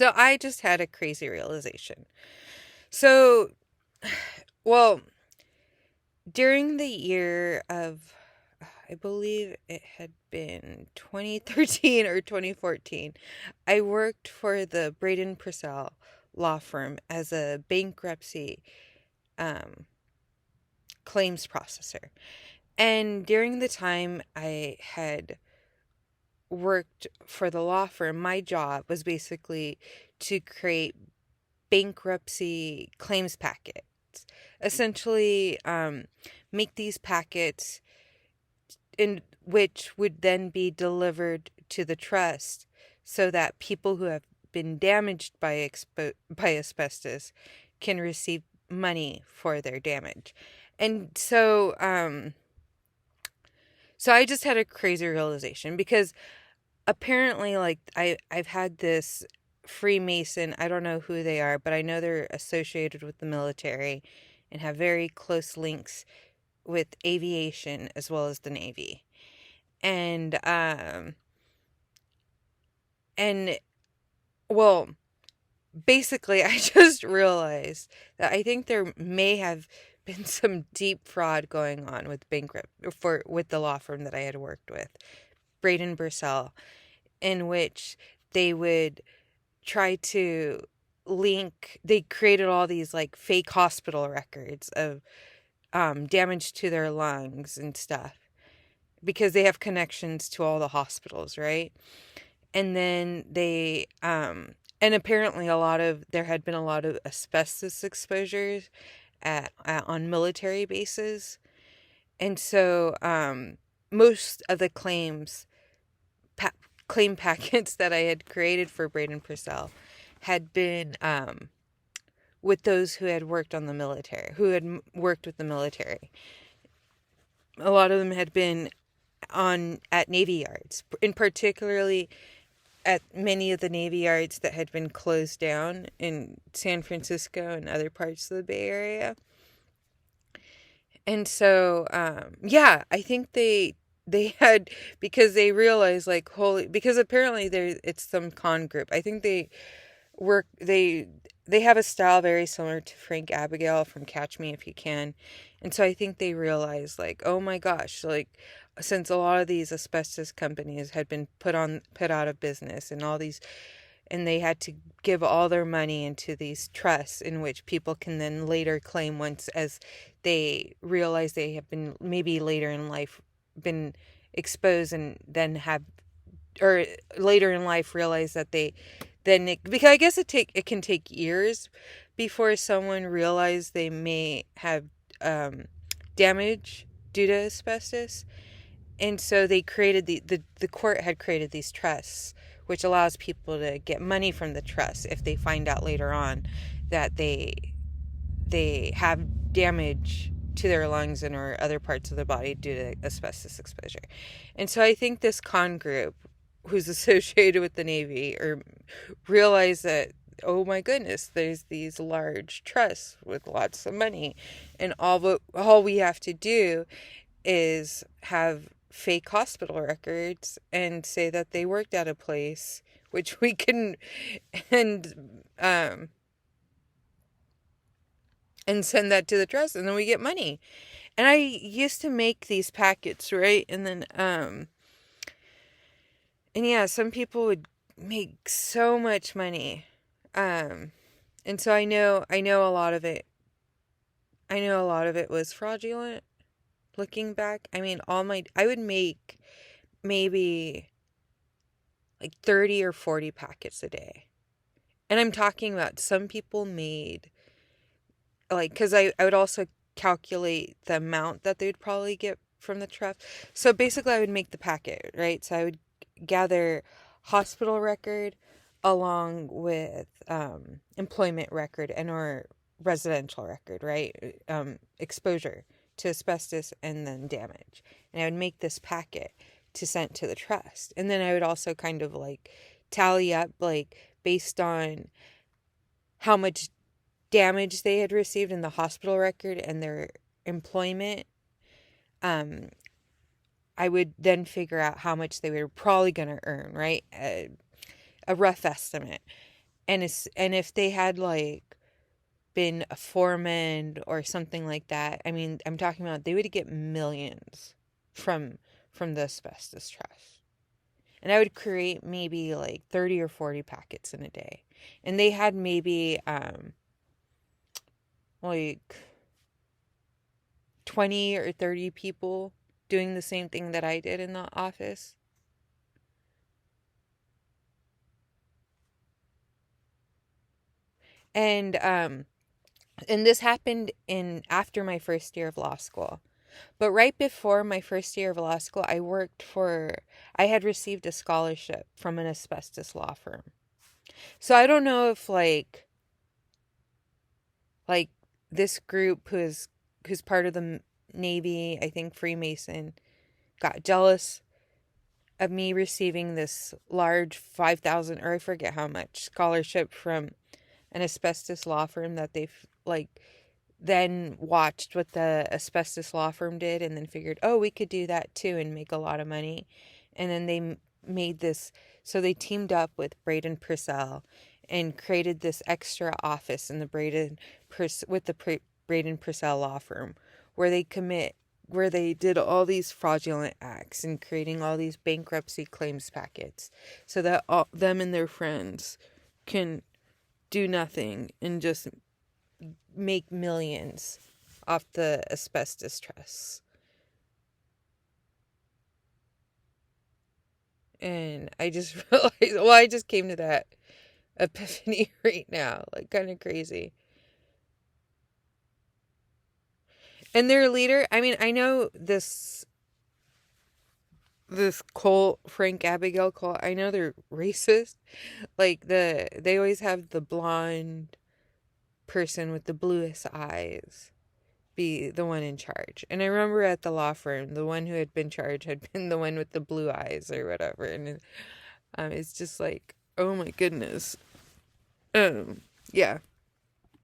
So I just had a crazy realization. So, well, during the year of, I believe it had been 2013 or 2014, I worked for the Brayton Purcell law firm as a bankruptcy um, claims processor. And during the time I had worked for the law firm, my job was basically to create bankruptcy claims packets. Essentially, make these packets in which would then be delivered to the trust so that people who have been damaged by asbestos can receive money for their damage. And so I just had a crazy realization because apparently, like, I've had this Freemason, I don't know who they are, but I know they're associated with the military and have very close links with aviation as well as the Navy. And and well, basically I just realized that I think there may have been some deep fraud going on with the law firm that I had worked with, Brayton Purcell, in which they would try to they created all these like fake hospital records of damage to their lungs and stuff because they have connections to all the hospitals, right? And then and apparently there had been a lot of asbestos exposures on military bases. And so most of the claim packets that I had created for Brayton Purcell had been with those who had worked on the military, who had worked with the military. A lot of them had been at Navy yards, and particularly at many of the Navy yards that had been closed down in San Francisco and other parts of the Bay Area. And so, yeah, I think they had, because they realized like, because apparently it's some con group. I think work, they have a style very similar to Frank Abigail from Catch Me If You Can. And so I think they realized like, oh my gosh, like, since a lot of these asbestos companies had been put out of business and they had to give all their money into these trusts in which people can then later claim once as they realize they have been maybe later in life been exposed and then or later in life realize that because I guess it can take years before someone realizes they may have damage due to asbestos. And so they created the court had created these trusts, which allows people to get money from the trust if they find out later on that they have damage to their lungs and or other parts of the body due to asbestos exposure. And so I think this con group who's associated with the Navy or realized that, oh my goodness, there's these large trusts with lots of money, and all we have to do is have fake hospital records and say that they worked at a place, which we can, and send that to the trust, and then we get money. And I used to make these packets, right? And then and yeah, some people would make so much money. And so I know a lot of it. I know a lot of it was fraudulent. Looking back, I mean, I would make maybe like 30 or 40 packets a day. And I'm talking about some people made, like, because I would also calculate the amount that they would probably get from the trust. So basically, I would make the packet, right? So I would gather hospital record along with employment record and or residential record, right? Exposure to asbestos and then damage. And I would make this packet to send to the trust. And then I would also kind of like tally up, like, based on how much damage they had received in the hospital record and their employment. I would then figure out how much they were probably going to earn, right? A rough estimate. and if they had like been a foreman or something like that, I mean, I'm talking about they would get millions from the asbestos trust. And I would create maybe like 30 or 40 packets in a day. And they had maybe like 20 or 30 people doing the same thing that I did in the office. And this happened in after my first year of law school. But right before my first year of law school, I had received a scholarship from an asbestos law firm. So I don't know if like this group who's part of the Navy, I think Freemason, got jealous of me receiving this large 5,000 or I forget how much scholarship from an asbestos law firm that they've like then watched what the asbestos law firm did and then figured, oh, we could do that too and make a lot of money. And then they made this, so they teamed up with Brayton Purcell and created this extra office in the Brayton Purcell law firm where they did all these fraudulent acts and creating all these bankruptcy claims packets so that them and their friends can do nothing and just make millions off the asbestos trusts. And I just realized, well, I just came to that epiphany right now, like kind of crazy. And their leader, I mean, I know this Cole, Frank Abigail Cole, I know they're racist. Like they always have the blonde person with the bluest eyes be the one in charge. And I remember at the law firm, the one who had been charged had been the one with the blue eyes or whatever. And it's just like, oh my goodness. Yeah.